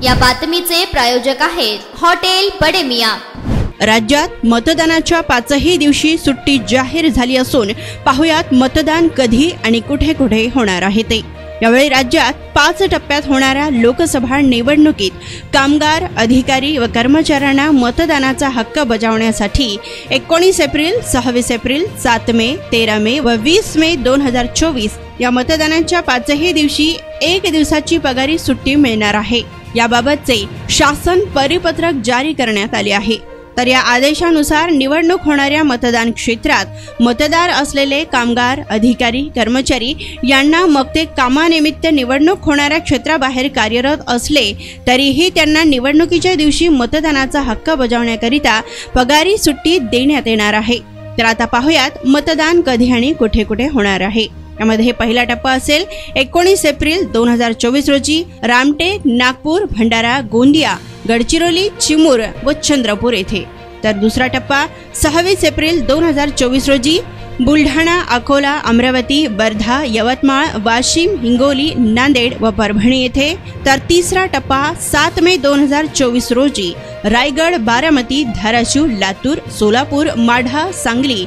या बातमीचे प्रायोजक आहेत हॉटेल बडे मियां। राज्यात मतदानाच्या 5ही दिवशी सुट्टी जाहीर झाली असून पाहुयात मतदान कधी आणि कुठे कुठे होणार आहे ते। यावेळी राज्यात 5 टप्प्यात होणाऱ्या लोकसभा निवडणुकीत कामगार, अधिकारी व कर्मचाऱ्यांना मतदानाचा हक्क बजावण्यासाठी 19 एप्रिल, 26 एप्रिल, 7 मे, 13 मे व 20 मे 2024 या मतदानाच्या 5ही दिवशी 1 दिवसाची पगारी सुट्टी मिळणार आहे। याबाबतचे शासन परिपत्रक जारी करण्यात आले आहे। तर या आदेशानुसार निवडणूक होणाऱ्या मतदान क्षेत्रात मतदार असलेले कामगार, अधिकारी, कर्मचारी यांना मग ते कामानिमित्त निवडणूक होणाऱ्या क्षेत्राबाहेर कार्यरत असले तरीही त्यांना निवडणुकीच्या दिवशी मतदानाचा हक्क बजावण्याकरिता पगारी सुट्टी देण्यात येणार आहे। तर आता पाहूयात मतदान कधी आणि कुठे कुठे होणार आहे। यामध्ये पहिला टप्पा असेल 19 एप्रिल 2024 रोजी रामटेक, नागपूर, भंडारा, गोंदिया, गडचिरोली, चिमूर व चंद्रपूर येथे। तर दुसरा टप्पा 26 एप्रिल 2024 रोजी बुलढाणा, अकोला, अमरावती, वर्धा, यवतमाळ, वाशिम, हिंगोली, नांदेड व परभणी येथे। तर तिसरा टप्पा 7 मे 2024 रोजी रायगड, बारामती, धाराशिव, लातूर, सोलापूर, माढा, सांगली,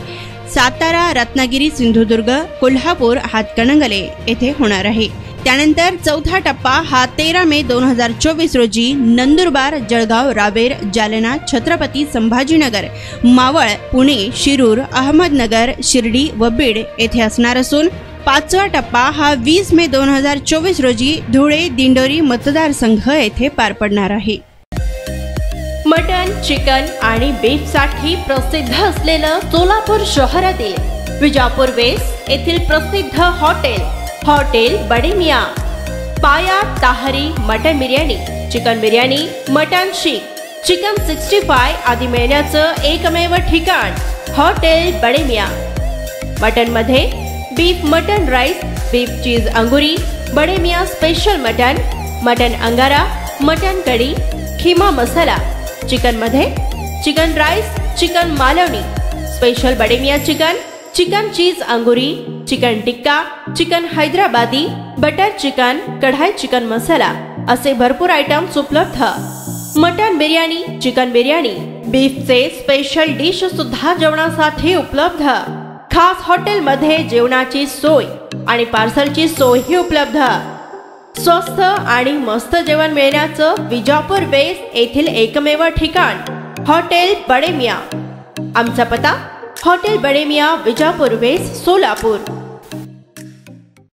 सातारा, रत्नागिरी, सिंधुदुर्ग, कोल्हापूर, हातकणंगले येथे होणार आहे। त्यानंतर चौथा टप्पा हा 13 मे 2024 रोजी नंदुरबार, जळगाव, रावेर, जालना, छत्रपती संभाजीनगर, मावळ, पुणे, शिरूर, अहमदनगर, शिर्डी व बीड येथे असणार असून पाचवा टप्पा हा 20 मे 2024 रोजी धुळे, दिंडोरी मतदारसंघ येथे पार पडणार आहे। मटन, चिकन आणि बीफ साठी प्रसिद्ध असलेलं सोलापूर शहरातील विजापूर वेस्ट येथील प्रसिद्ध हॉटेल बडे मियां। पाया, ताहरी, mutton biryani, chicken biryani, mutton शीख, चिकन 65 आदी मिळण्याचं एकमेव ठिकाण हॉटेल बडे मियां। मटन मध्ये beef mutton rice, beef cheese अंगुरी, Bade Miyan special mutton, mutton अंगारा, मटन कढी, खीमा मसाला। चिकन मध्ये chicken rice, chicken Malvani, special Bade Miyan chicken, chicken cheese अंगुरी, chicken tikka, chicken Hyderabadi, butter chicken, कढाई चिकन मसाला असे भरपूर आयटम्स उपलब्ध। मटन बिर्याणी, चिकन बिर्याणी, बीफचे स्पेशल डिश सुद्धा जेवणासाठी उपलब्ध। खास हॉटेल मध्ये जेवणाची सोय आणि पार्सलची सोयही उपलब्ध। स्वस्त आणि मस्त जेवण मिळण्याचं विजापूर वेस्ट येथील एकमेव ठिकाण हॉटेल बडे मियां। आमचा पत्ता हॉटेल बडे मियां, विजापूर वेस्ट, सोलापूर।